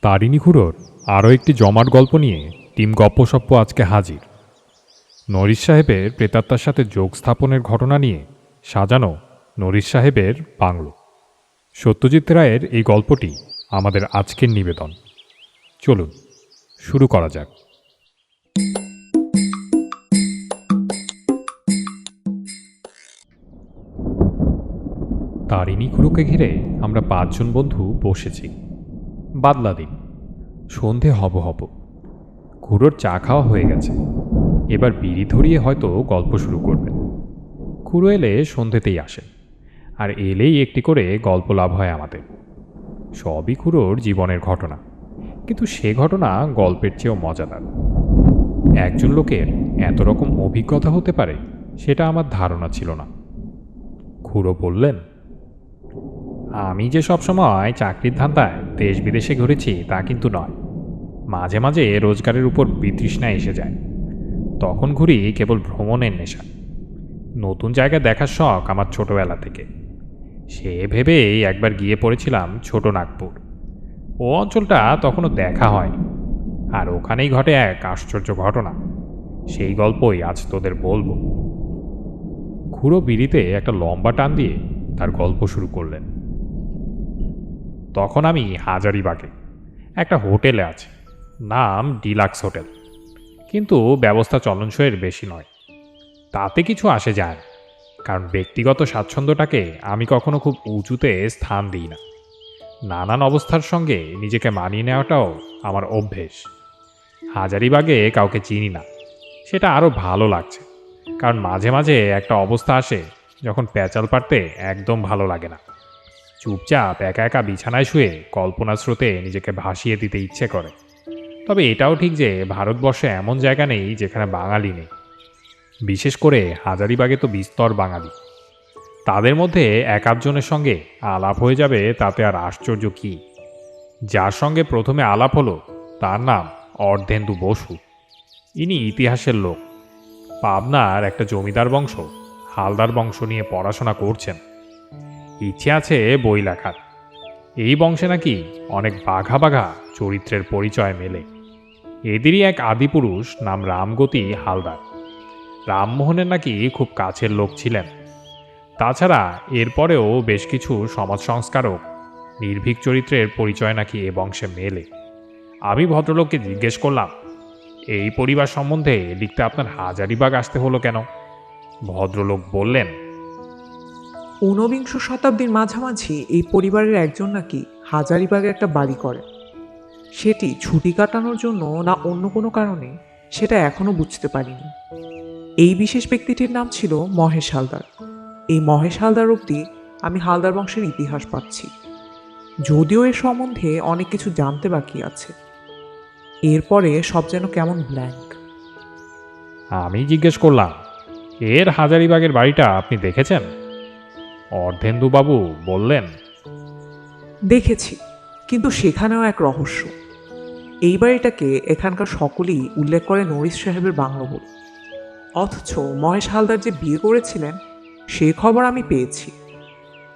তারিণী খুড়োর আরও একটি জমাট গল্প নিয়ে টিম গপ্পসপ্প আজকে হাজির। নরিশ সাহেবের প্রেতাত্মার সাথে যোগ স্থাপনের ঘটনা নিয়ে সাজানো নরিশ সাহেবের বাংলো। সত্যজিৎ রায়ের এই গল্পটি আমাদের আজকের নিবেদন। চলুন শুরু করা যাক। তারিণী খুড়োকে ঘিরে আমরা 5 জন বন্ধু বসেছি। বাদলা দিন, সন্ধে হব হব। খুড়োর চা খাওয়া হয়ে গেছে, এবার বিড়ি ধরিয়ে হয়তো গল্প শুরু করবেন। খুড়ো এলে সন্ধেতেই আসেন, আর এলেই একটি করে গল্প লাভ হয় আমাদের। সবই খুড়োর জীবনের ঘটনা, কিন্তু সে ঘটনা গল্পের চেয়েও মজাদার। একজন লোকের এত রকম অভিজ্ঞতা হতে পারে সেটা আমার ধারণা ছিল না। খুড়ো বললেন, আমি যে সবসময় চাকরির ধান্দায় দেশ বিদেশে ঘুরেছি তা কিন্তু নয়। মাঝে মাঝে রোজগারের উপর বিতৃষ্ণা এসে যায়, তখন ঘুরি কেবল ভ্রমণের নেশা। নতুন জায়গা দেখার শখ আমার ছোটবেলা থেকে। সে ভেবেই একবার গিয়ে পড়েছিলাম ছোট নাগপুর। ও অঞ্চলটা তখনও দেখা হয়নি, আর ওখানেই ঘটে এক আশ্চর্য ঘটনা। সেই গল্পই আজ তোদের বলবো। খুড়ো বিড়িতে একটা লম্বা টান দিয়ে তার গল্প শুরু করলেন। তখন আমি হাজারিবাগে একটা হোটেলে আছি, নাম ডিলাক্স হোটেল, কিন্তু ব্যবস্থা চলনসইয়ের বেশি নয়। তাতে কিছু আসে যায় না, কারণ ব্যক্তিগত স্বাচ্ছন্দ্যটাকে আমি কখনো খুব উঁচুতে স্থান দিই না। নানান অবস্থার সঙ্গে নিজেকে মানিয়ে নেওয়াটাও আমার অভ্যেস। হাজারিবাগে কাউকে চিনি না, সেটা আরও ভালো লাগছে, কারণ মাঝে মাঝে একটা অবস্থা আসে যখন প্যাচাল পারতে একদম ভালো লাগে না। চুপচাপ একা একা বিছানায় শুয়ে কল্পনা স্রোতে নিজেকে ভাসিয়ে দিতে ইচ্ছে করে। তবে এটাও ঠিক যে ভারতবর্ষে এমন জায়গা নেই যেখানে বাঙালি নেই। বিশেষ করে হাজারিবাগে তো বিস্তর বাঙালি। তাদের মধ্যে এক আধজনের সঙ্গে আলাপ হয়ে যাবে তাতে আর আশ্চর্য কি। যার সঙ্গে প্রথমে আলাপ হলো তার নাম অর্ধেন্দু বসু। ইনি ইতিহাসের লোক। পাবনার একটা জমিদার বংশ হালদার বংশ নিয়ে পড়াশোনা করছেন। ইচ্ছে আছে বই লেখার। এই বংশে নাকি অনেক বাঘা বাঘা চরিত্রের পরিচয় মেলে। এদেরই এক আদিপুরুষ নাম রামগতি হালদার। রামমোহনের নাকি খুব কাছের লোক ছিলেন। তাছাড়া এরপরেও বেশ কিছু সমাজ সংস্কারক নির্ভীক চরিত্রের পরিচয় নাকি এ বংশে মেলে। আমি ভদ্রলোককে জিজ্ঞেস করলাম, এই পরিবার সম্বন্ধে লিখতে আপনার হাজারিবাগ আসতে হলো কেন? ভদ্রলোক বললেন, ঊনবিংশ শতাব্দীর মাঝামাঝি এই পরিবারের একজন নাকি হাজারিবাগে একটা বাড়ি করে। সেটি ছুটি কাটানোর জন্য না অন্য কোনো কারণে, সেটা এখনো বুঝতে পারিনি। এই বিশেষ ব্যক্তিটির নাম ছিল মহেশ হালদার। এই মহেশ হালদার অবধি আমি হালদার বংশের ইতিহাস পাচ্ছি, যদিও এর সম্বন্ধে অনেক কিছু জানতে বাকি আছে। এরপরে সব যেন কেমন ব্ল্যাঙ্ক। আমি জিজ্ঞেস করলাম, এর হাজারিবাগের বাড়িটা আপনি দেখেছেন? অর্ধেন্দুবাবু বললেন, দেখেছি, কিন্তু সেখানেও এক রহস্য। এই বাড়িটাকে এখানকার সকলেই উল্লেখ করে নরিশ সাহেবের বাংলো বলে, অথচ মহেশ হালদার যে বিয়ে করেছিলেন সে খবর আমি পেয়েছি।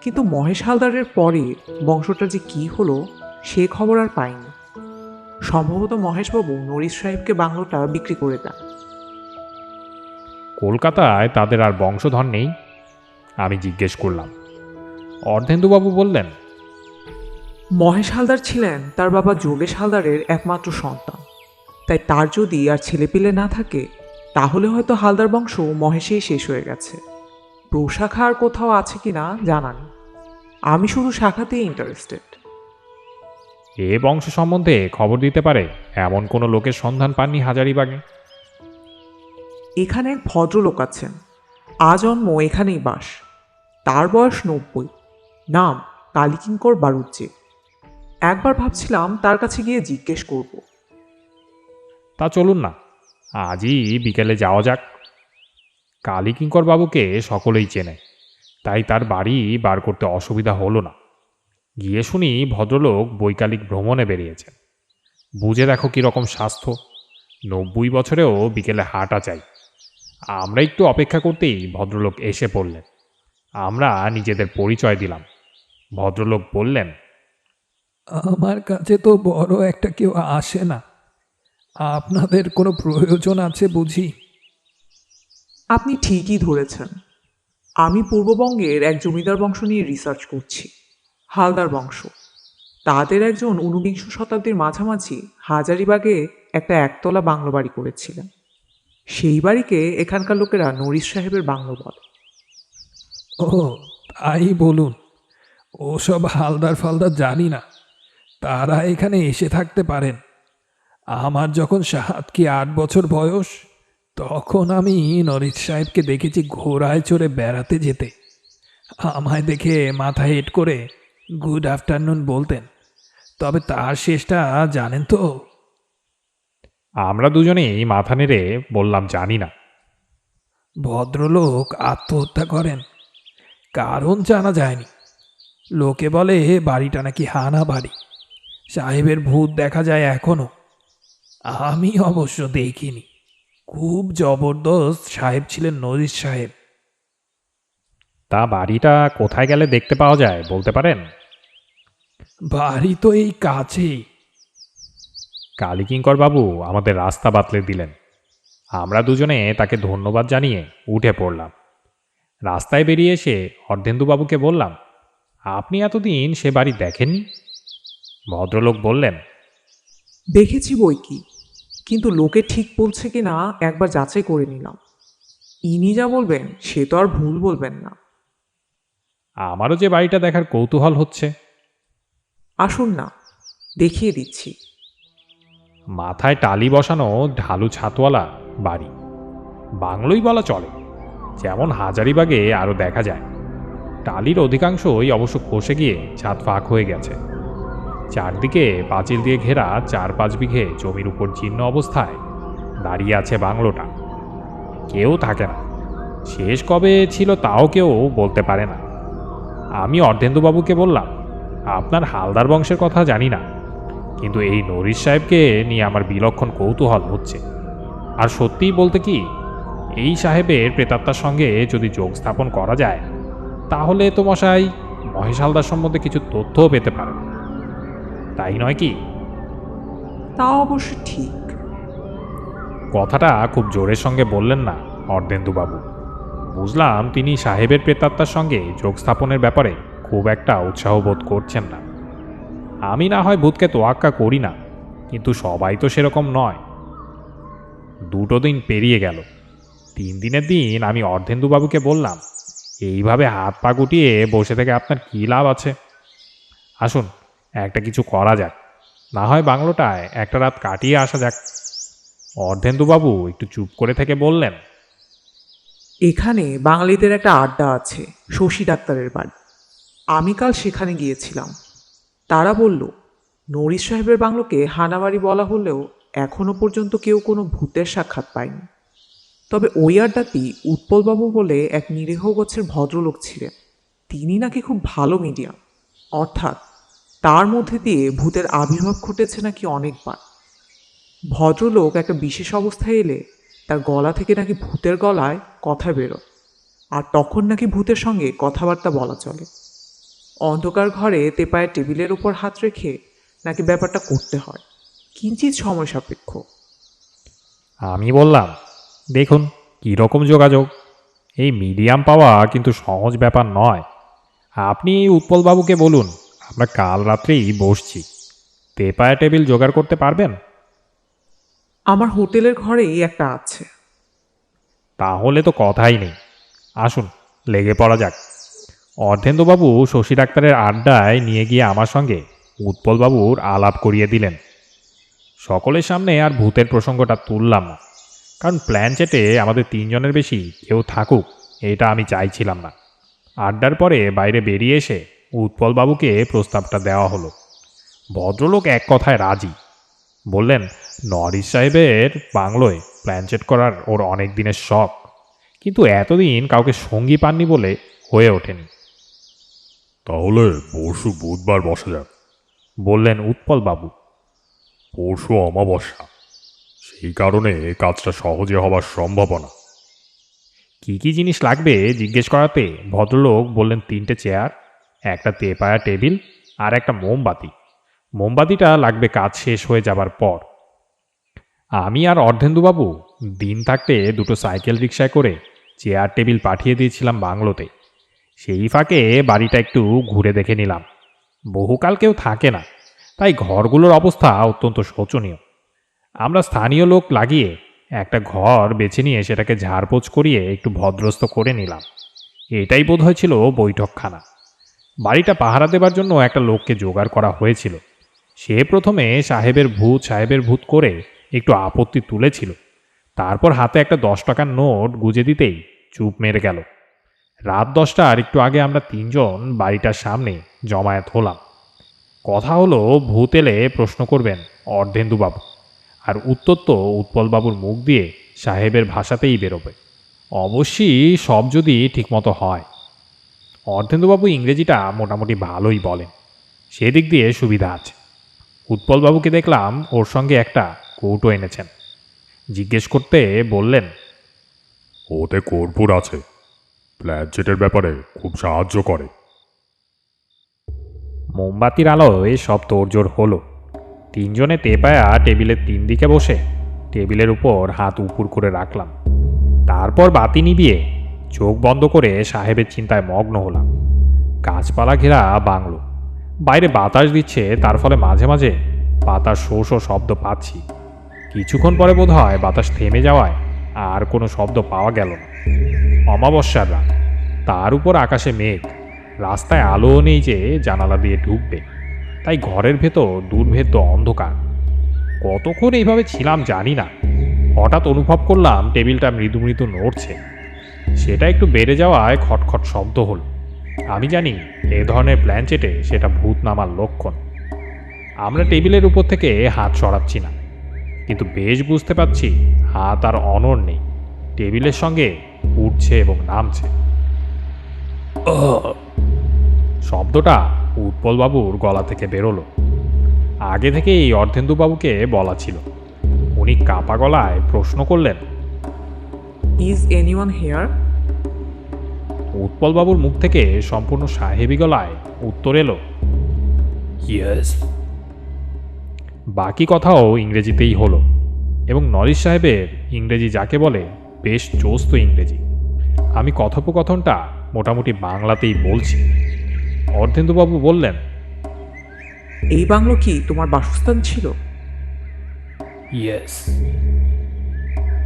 কিন্তু মহেশ হালদারের পরে বংশটা যে কি হলো সে খবর আর পাইনি। সম্ভবত মহেশবাবু নরিশ সাহেবকে বাংলোটা বিক্রি করে দেন। কলকাতায় তাদের আর বংশধর নেই? আমি জিজ্ঞেস করলাম। অর্ধেন্দুবাবু বললেন, মহেশ হালদার ছিলেন তার বাবা যোগেশ হালদারের একমাত্র সন্তান, তাই তার যদি আর ছেলেপিলে না থাকে তাহলে হয়তো হালদার বংশ মহেশেই শেষ হয়ে গেছে। প্রশাখা আর কোথাও আছে কিনা জানা নেই। আমি শুধু শাখাতেই ইন্টারেস্টেড। এ বংশ সম্বন্ধে খবর দিতে পারে এমন কোনো লোকের সন্ধান পাননি হাজারিবাগে? এখানে এক ভদ্রলোক আছেন, আজন্ম এখানেই বাস। তার বয়স 90, নাম কালীকিঙ্কর বাড়ুজ্জে। একবার ভাবছিলাম তার কাছে গিয়ে জিজ্ঞেস করব। তা চলুন না, আজই বিকেলে যাওয়া যাক। কালীকিঙ্কর বাবুকে সকলেই চেনে, তাই তার বাড়ি বার করতে অসুবিধা হলো না। গিয়ে শুনি ভদ্রলোক বৈকালিক ভ্রমণে বেরিয়েছেন। বুঝে দেখো কীরকম স্বাস্থ্য। 90 বছরেও বিকেলে হাঁটা চাই। আমরা একটু অপেক্ষা করতেই ভদ্রলোক এসে পড়লেন। আমরা নিজেদের পরিচয় দিলাম। ভদ্রলোক বললেন, আমার কাছে তো বড় একটা কেউ আসে না। আপনাদের কোনো প্রয়োজন আছে বুঝি? আপনি ঠিকই ধরেছেন। আমি পূর্ববঙ্গের এক জমিদার বংশ নিয়ে রিসার্চ করছি, হালদার বংশ। তাদের একজন ঊনবিংশ শতাব্দীর মাঝামাঝি হাজারিবাগে একটা একতলা বাংলো বাড়ি করেছিলেন। সেই বাড়িকে এখানকার লোকেরা নরিশ সাহেবের বাংলো বলে। ও, তাই বলুন। ওসব হালদার ফালদার জানি না। তারা এখানে এসে থাকতে পারেন। আমার যখন 7 কি 8 বছর বয়স, তখন আমি নরিশ সাহেবকে দেখেছি ঘোড়ায় চড়ে বেড়াতে যেতে। আমায় দেখে মাথা হেট করে গুড আফটারনুন বলতেন। তবে তার শেষটা জানেন তো? আমরা দুজনেই মাথা নেড়ে বললাম জানি না। ভদ্রলোক আত্মহত্যা করেন। কারণ জানা যায়নি। লোকে বলে বাড়িটা নাকি হানা বাড়ি। সাহেবের ভূত দেখা যায় এখনো। আমি অবশ্য দেখিনি। খুব জবরদস্ত সাহেব ছিলেন নরিশ সাহেব। তা বাড়িটা কোথায় গেলে দেখতে পাওয়া যায় বলতে পারেন? বাড়ি তো এই কাছেই। কালীকিঙ্কর বাবু আমাদের রাস্তা বাতলে দিলেন। আমরা দুজনে তাকে ধন্যবাদ জানিয়ে উঠে পড়লাম। রাস্তায় বেরিয়ে এসে অর্ধেন্দুবাবুকে বললাম, আপনি এতদিন সে বাড়ি দেখেননি? ভদ্রলোক বললেন, দেখেছি বই কি, কিন্তু লোকে ঠিক বলছে কি না একবার যাচাই করে নিলাম। ইনি যা বলবেন সে তো আর ভুল বলবেন না। আমারও যে বাড়িটা দেখার কৌতূহল হচ্ছে। আসুন না, দেখিয়ে দিচ্ছি। মাথায় টালি বসানো ঢালু ছাতওয়ালা বাড়ি, বাংলোই বলা চলে। যেমন হাজারিবাগে আরও দেখা যায়। টালির অধিকাংশই অবশ্য খসে গিয়ে ছাদ ফাঁক হয়ে গেছে। চারদিকে পাঁচিল দিয়ে ঘেরা 4-5 বিঘে জমির উপর জীর্ণ অবস্থায় দাঁড়িয়ে আছে বাংলোটা। কেউ থাকে না। শেষ কবে ছিল তাও কেউ বলতে পারে না। আমি অর্ধেন্দুবাবুকে বললাম, আপনার হালদার বংশের কথা জানি না, কিন্তু এই নরিশ সাহেবকে নিয়ে আমার বিলক্ষণ কৌতূহল হচ্ছে। আর সত্যিই বলতে কি, এই সাহেবের প্রেতাত্মার সঙ্গে যদি যোগ স্থাপন করা যায়, তাহলে তো মশাই মহেশ হালদার সম্বন্ধে কিছু তথ্যও পেতে পারেন, তাই নয় কি? তা অবশ্য ঠিক। কথাটা খুব জোরের সঙ্গে বললেন না অর্ধেন্দুবাবু। বুঝলাম তিনি সাহেবের প্রেতাত্মার সঙ্গে যোগ স্থাপনের ব্যাপারে খুব একটা উৎসাহ বোধ করছেন না। আমি না হয় ভূতকে তোয়াক্কা করি না, কিন্তু সবাই তো সেরকম নয়। 2 দিন পেরিয়ে গেল। 3 দিনের দিন আমি অর্ধেন্দুবাবুকে বললাম, এইভাবে হাত পা গুটিয়ে বসে থেকে আপনার কী লাভ আছে? আসুন, একটা কিছু করা যাক। না হয় বাংলোটায় একটা রাত কাটিয়ে আসা যাক। অর্ধেন্দুবাবু একটু চুপ করে থেকে বললেন, এখানে বাঙালিদের একটা আড্ডা আছে, শশী ডাক্তারের বাড়ি। আমি কাল সেখানে গিয়েছিলাম। তারা বলল, নরিশ সাহেবের বাংলোকে হানাবাড়ি বলা হলেও এখনো পর্যন্ত কেউ কোনো ভূতের সাক্ষাৎ পায়নি। তবে ওই আড্ডাটি উৎপলবাবু বলে এক নিরীহ গোছের ভদ্রলোক ছিলেন। তিনি নাকি খুব ভালো মিডিয়াম, অর্থাৎ তার মধ্যে দিয়ে ভূতের আবির্ভাব ঘটেছে নাকি অনেকবার। ভদ্রলোক একটা বিশেষ অবস্থায় এলে তার গলা থেকে নাকি ভূতের গলায় কথা বেরোয়, আর তখন নাকি ভূতের সঙ্গে কথাবার্তা বলা চলে। অন্ধকার ঘরে তেপায়ের টেবিলের উপর হাত রেখে নাকি ব্যাপারটা করতে হয়, কিঞ্চিত সময় সাপেক্ষ। আমি বললাম, দেখুন কীরকম যোগাযোগ। এই মিডিয়াম পাওয়া কিন্তু সহজ ব্যাপার নয়। আপনি এই উৎপলবাবুকে বলুন, আমরা কাল রাত্রেই বসছি। তেপায়া টেবিল জোগাড় করতে পারবেন? আমার হোটেলের ঘরেই একটা আছে। তাহলে তো কথাই নেই। আসুন, লেগে পড়া যাক। অর্ধেন্দুবাবু শশী ডাক্তারের আড্ডায় নিয়ে গিয়ে আমার সঙ্গে উৎপলবাবুর আলাপ করিয়ে দিলেন। সকলের সামনে আর ভূতের প্রসঙ্গটা তুললাম না, কারণ প্ল্যান চেটে আমাদের 3 জনের বেশি কেউ থাকুক এটা আমি চাইছিলাম না। আড্ডার পরে বাইরে বেরিয়ে এসে উৎপলবাবুকে প্রস্তাবটা দেওয়া হলো। ভদ্রলোক এক কথায় রাজি। বললেন, নরিশ সাহেবের বাংলোয় প্ল্যানচেট করার ওর অনেক দিনের শখ, কিন্তু এতদিন কাউকে সঙ্গী পাননি বলে হয়ে ওঠেনি। তাহলে পরশু বুধবার বসা যাক। বললেন উৎপলবাবু। পরশু অমাবস্যা, সেই কারণে কাজটা সহজে হবার সম্ভাবনা। কি কি জিনিস লাগবে জিজ্ঞেস করাতে ভদ্রলোক বললেন 3টে চেয়ার, একটা তেপায়া টেবিল আর একটা মোমবাতি। মোমবাতিটা লাগবে কাজ শেষ হয়ে যাবার পর। আমি আর অর্ধেন্দুবাবু দিন থাকতে দুটো সাইকেল রিকশায় করে চেয়ার টেবিল পাঠিয়ে দিয়েছিলাম বাংলোতে। সেই ফাঁকে বাড়িটা একটু ঘুরে দেখে নিলাম। বহুকাল কেউ থাকে না, তাই ঘরগুলোর অবস্থা অত্যন্ত শোচনীয়। আমরা স্থানীয় লোক লাগিয়ে একটা ঘর বেছে নিয়ে সেটাকে ঝাড়পোছ করিয়ে একটু ভদ্রস্ত করে নিলাম। এটাই বোধ হয়েছিল বৈঠকখানা। বাড়িটা পাহারা দেবার জন্য একটা লোককে জোগাড় করা হয়েছিল। সে প্রথমে সাহেবের ভূত করে একটু আপত্তি তুলেছিল, তারপর হাতে একটা 10 টাকার নোট গুজে দিতেই চুপ মেরে গেল। রাত 10টার একটু আগে আমরা 3জন বাড়িটার সামনে জমায়েত হলাম। কথা হলো ভূত এলে প্রশ্ন করবেন অর্ধেন্দুবাবু, আর উত্তর তো উৎপলবাবুর মুখ দিয়ে সাহেবের ভাষাতেই বেরোবে। অবশ্যই সব যদি ঠিকমতো হয়। অর্ধেন্দুবাবু ইংরেজিটা মোটামুটি ভালোই বলেন, সেদিক দিয়ে সুবিধা আছে। উৎপলবাবুকে দেখলাম ওর সঙ্গে একটা কৌটো এনেছেন। জিজ্ঞেস করতে বললেন, ওতে কর্পূর আছে, প্ল্যানচেটের ব্যাপারে খুব সাহায্য করে। মোমবাতির আলোয় সব তোড়জোড় হলো। 3জনে তেপায়া টেবিলের 3 দিকে বসে টেবিলের উপর হাত উপুর করে রাখলাম। তারপর বাতি নিভিয়ে চোখ বন্ধ করে সাহেবের চিন্তায় মগ্ন হলাম। গাছপালা ঘেরা বাংলো, বাইরে বাতাস দিচ্ছে, তার ফলে মাঝে মাঝে পাতার শো শো শব্দ পাচ্ছি। কিছুক্ষণ পরে বোধ হয় বাতাস থেমে যাওয়ায় আর কোনো শব্দ পাওয়া গেল না। অমাবস্যার রাত, তার উপর আকাশে মেঘ, রাস্তায় আলোও নেই যে জানালা দিয়ে ঢুকবে, তাই ঘরের ভেতর দুর্ভেদ্য অন্ধকার। কতক্ষণ এইভাবে ছিলাম জানি না। হঠাৎ অনুভব করলাম টেবিলটা মৃদু মৃদু নড়ছে। সেটা একটু বেড়ে যাওয়ায় খটখট শব্দ হলো। আমি জানি এ ধরনের প্ল্যানচেটে সেটা ভূত নামার লক্ষণ। আমরা টেবিলের উপর থেকে হাত সরাচ্ছি না, কিন্তু বেশ বুঝতে পারছি হাত আর অনড় নেই, টেবিলের সঙ্গে উঠছে এবং নামছে। শব্দটা উৎপলবাবুর গলা থেকে বেরোলো। আগে থেকে এই অর্ধেন্দুবাবুকে বলা ছিল। উনি কাপা গলায় প্রশ্ন করলেন, ইজ এনিওয়ান হেয়ার? উৎপলবাবুর মুখ থেকে সম্পূর্ণ সাহেবী গলায় উত্তর এলো, ইয়েস। বাকি কথাও ইংরেজিতেই হলো, এবং নরিশ সাহেবের ইংরেজি যাকে বলে বেশ চোস্ত ইংরেজি। আমি কথোপকথনটা মোটামুটি বাংলাতেই বলছি। অর্ধেন্দুবাবু বললেন, এই বাংলো কি তোমার বাসস্থান ছিল? ইয়েস।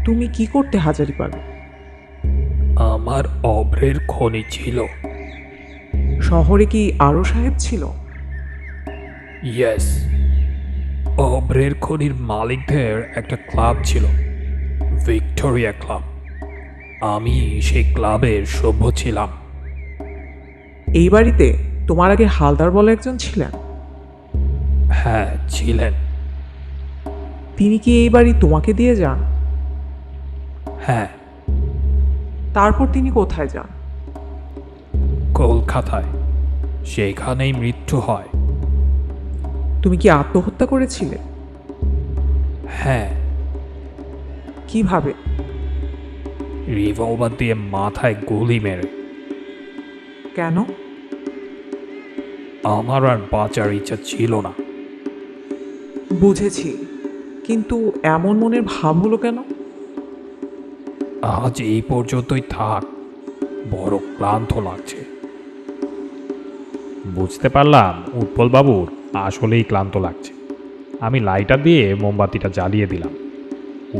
তুমি কি করতে হাজারিবাগে? আমার অভ্রের খনি ছিল। শহরে কি আরো সাহেব ছিল? ইয়েস। অভ্রের খনির মালিকদের একটা ক্লাব ছিল, ভিক্টোরিয়া ক্লাব। আমি সেই ক্লাবের সভ্য ছিলাম। এই বাড়িতে তোমার আগে হালদার বলে একজন ছিলেন? হ্যাঁ, ছিলেন। তিনি কি এই বাড়ি তোমাকে দিয়ে যান? হ্যাঁ। তারপর তিনি কোথায় যান? কলকাতায়। সেখানেই মৃত্যু হয়। তুমি কি আত্মহত্যা করেছিলে? হ্যাঁ। কিভাবে? রিভলভার দিয়ে মাথায় গুলি মেরে। কেন? আমার আর বাঁচার ইচ্ছা ছিল না। বুঝেছি, কিন্তু এমন মনের ভাব হলো কেন? আজ এই পর্যন্তই থাক, বড় ক্লান্ত লাগছে। বুঝতে পারলাম উৎপলবাবুর আসলেই ক্লান্ত লাগছে। আমি লাইটার দিয়ে মোমবাতিটা জ্বালিয়ে দিলাম।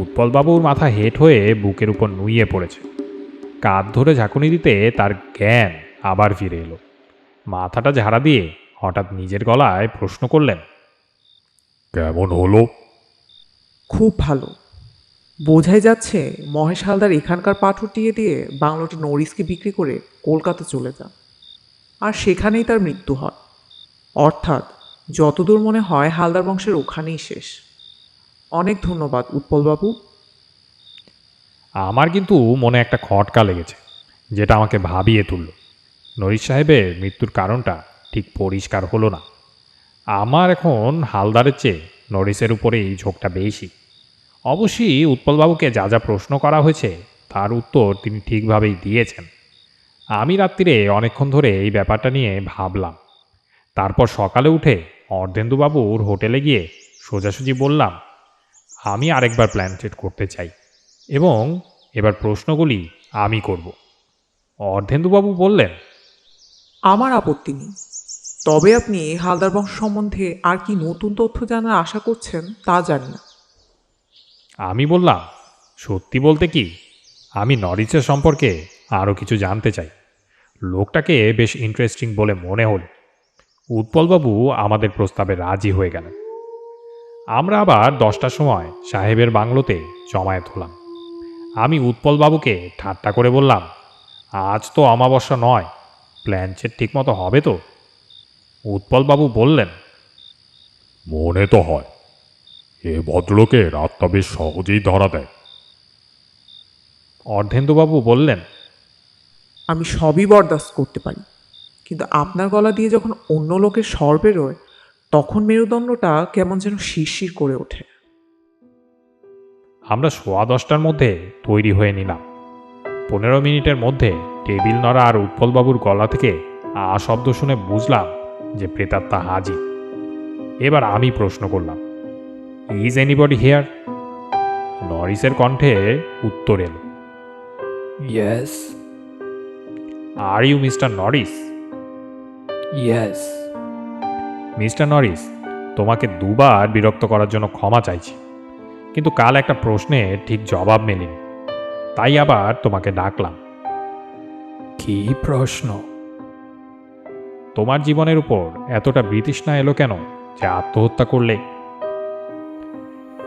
উৎপলবাবুর মাথা হেঁট হয়ে বুকের উপর নুইয়ে পড়েছে। কাঁধ ধরে ঝাঁকুনি দিতে তার জ্ঞান আবার ফিরে এলো। মাথাটা ঝাড়া দিয়ে হঠাৎ নিজের গলায় প্রশ্ন করলেন, কেমন হলো? খুব ভালো। বোঝাই যাচ্ছে মহেশ হালদার এখানকার পাট উঠিয়ে দিয়ে বাংলোটা নরিসকে বিক্রি করে কলকাতা চলে যান, আর সেখানেই তার মৃত্যু হয়। অর্থাৎ যতদূর মনে হয় হালদার বংশের ওখানেই শেষ। অনেক ধন্যবাদ উৎপলবাবু। আমার কিন্তু মনে একটা খটকা লেগেছে, যেটা আমাকে ভাবিয়ে তুলল। নরিশ সাহেবের মৃত্যুর কারণটা ঠিক পরিষ্কার হলো না। আমার এখন হালদারের চেয়ে নরিসের উপরেই ঝোঁকটা বেশি। অবশ্যই উৎপলবাবুকে যা যা প্রশ্ন করা হয়েছে তার উত্তর তিনি ঠিকভাবেই দিয়েছেন। আমি রাত্রিরে অনেকক্ষণ ধরে এই ব্যাপারটা নিয়ে ভাবলাম। তারপর সকালে উঠে অর্ধেন্দুবাবুর হোটেলে গিয়ে সোজাসুজি বললাম, আমি আরেকবার প্ল্যান সেট করতে চাই এবং এবার প্রশ্নগুলি আমি করব। অর্ধেন্দুবাবু বললেন, আমার আপত্তি নেই, তবে আপনি হালদার বংশ সম্বন্ধে আর কি নতুন তথ্য জানার আশা করছেন তা জানি না। আমি বললাম, সত্যি বলতে কি, আমি নরিসের সম্পর্কে আরও কিছু জানতে চাই। লোকটাকে বেশ ইন্টারেস্টিং বলে মনে হল। উৎপলবাবু আমাদের প্রস্তাবে রাজি হয়ে গেলেন। আমরা আবার 10টার সময় সাহেবের বাংলোতে জমায়েত হলাম। আমি উৎপলবাবুকে ঠাট্টা করে বললাম, আজ তো অমাবস্যা নয়, প্ল্যান সেট ঠিকমতো হবে তো? উৎপলবাবু বললেন, মনে তো হয় এ ভদ্রলোকে রাতটা বেশ সহজেই ধরা দেয়। অর্ধেন্দুবাবু বললেন, আমি সবই বরদাস্ত করতে পারি, কিন্তু আপনার গলা দিয়ে যখন অন্য লোকের স্বর বেরোয় তখন মেরুদণ্ডটা কেমন যেন শিরশির করে ওঠে। আমরা 10:15টার মধ্যে তৈরি হয়ে নিলাম। 15 মিনিটের মধ্যে টেবিল নড়া আর উৎপলবাবুর গলা থেকে শব্দ শুনে বুঝলাম যে প্রেতাত্মা হাজির। এবার আমি প্রশ্ন করলাম, ইজ এনিবডি হিয়ার? নরিসের কণ্ঠে উত্তর এলো, yes, are you mister Norris? Yes. Mister Norris, তোমাকে দুবার বিরক্ত করার জন্য ক্ষমা চাইছি, কিন্তু কাল একটা প্রশ্নে ঠিক জবাব মেলেনি, তাই আবার তোমাকে ডাকলাম। কি প্রশ্ন? তোমার জীবনের উপর এতটা বিতৃষ্ণা এলো কেন যে আত্মহত্যা করলে?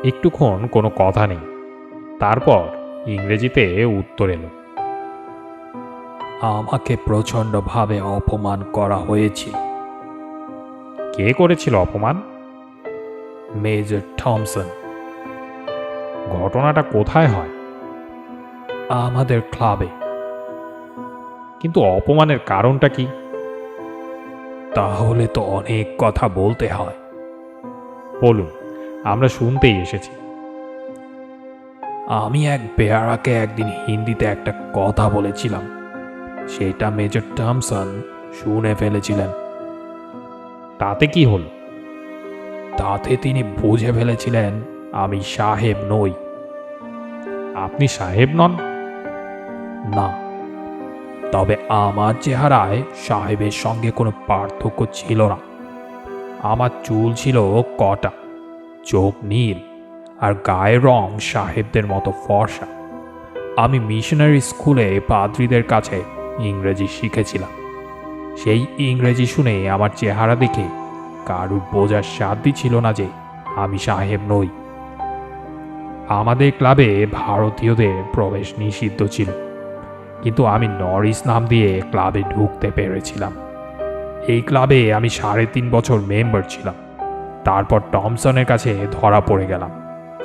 একটুক্ষণ কোনো কথা নেই, তারপর ইংরেজিতে উত্তর এলো, আমাকে প্রচণ্ডভাবে অপমান করা হয়েছিল। কে করেছিল অপমান? Major Thomson. ঘটনাটা কোথায় হয়? আমাদের ক্লাবে। কিন্তু অপমানের কারণটা কি? তাহলে তো অনেক কথা বলতে হয়। বলুন, আমরা শুনতেই এসেছি। আমি এক বেয়ারাকে একদিন হিন্দিতে একটা কথা বলেছিলাম, সেটা মেজর থমসন শুনে ফেলেছিলেন। তাতে কি হলো? তাতে তিনি বুঝে ফেলেছিলেন আমি সাহেব নই। আপনি সাহেব নন? না, তবে আমার চেহারায় সাহেবের সঙ্গে কোনো পার্থক্য ছিল না। আমার চুল ছিল কটা, চোখ নীল, আর গায়ের রং সাহেবদের মতো ফর্সা। আমি মিশনারি স্কুলে পাদ্রীদের কাছে ইংরেজি শিখেছিলাম। সেই ইংরেজি শুনে আমার চেহারা দেখে কারুর বোঝার সাধ্য ছিল না যে আমি সাহেব নই। আমাদের ক্লাবে ভারতীয়দের প্রবেশ নিষিদ্ধ ছিল, কিন্তু আমি নরিস নাম দিয়ে ক্লাবে ঢুকতে পেরেছিলাম। এই ক্লাবে আমি 3.5 বছর মেম্বার ছিলাম। তারপর টমসনের কাছে ধরা পড়ে গেলাম।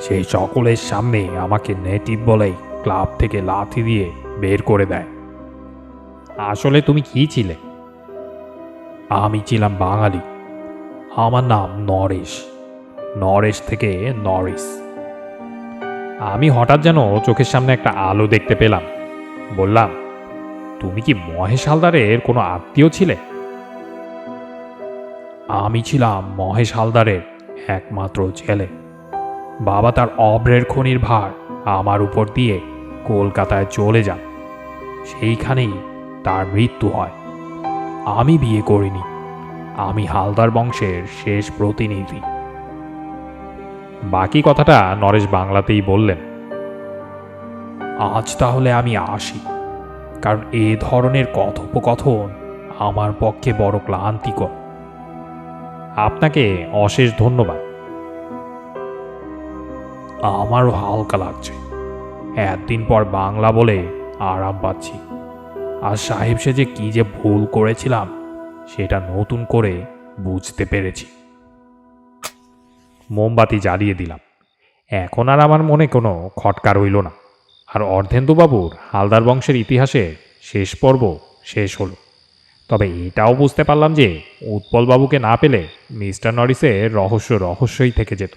সেই সকলের সামনে আমাকে নেটিভ বলেই ক্লাব থেকে লাথি দিয়ে বের করে দেয়। আসলে তুমি কি ছিলে? আমি ছিলাম বাঙালি। আমার নাম নরেশ, নরেশ থেকে নরিস। আমি হঠাৎ যেন চোখের সামনে একটা আলো দেখতে পেলাম। বললাম, তুমি কি মহেশ হালদারের কোনো আত্মীয় ছিলে? আমি ছিলাম মহেশ হালদারের একমাত্র ছেলে। বাবা তার অব্রের খনির ভার আমার উপর দিয়ে কলকাতায় চলে যান। সেইখানেই তার মৃত্যু হয়। আমি বিয়ে করিনি। আমি হালদার বংশের শেষ প্রতিনিধি। বাকি কথাটা নরেশ বাংলাতেই বললেন। আজ তাহলে আমি আসি, কারণ এ ধরনের কথোপকথন আমার পক্ষে বড় ক্লান্তিকর। আপনাকে অশেষ ধন্যবাদ। আমারও হালকা লাগছে। একদিন পর বাংলা বলে আরাম পাচ্ছি। আর সাহেব সেজে কি যে ভুল করেছিলাম সেটা নতুন করে বুঝতে পেরেছি। মোমবাতি জ্বালিয়ে দিলাম। এখন আর আমার মনে কোনো খটকা রইল না। আর অর্ধেন্দুবাবুর হালদার বংশের ইতিহাসে শেষ পর্ব শেষ হলো। তবে এটাও বুঝতে পারলাম যে উৎপলবাবুকে না পেলে মিস্টার নরিসের রহস্যই থেকে যেত।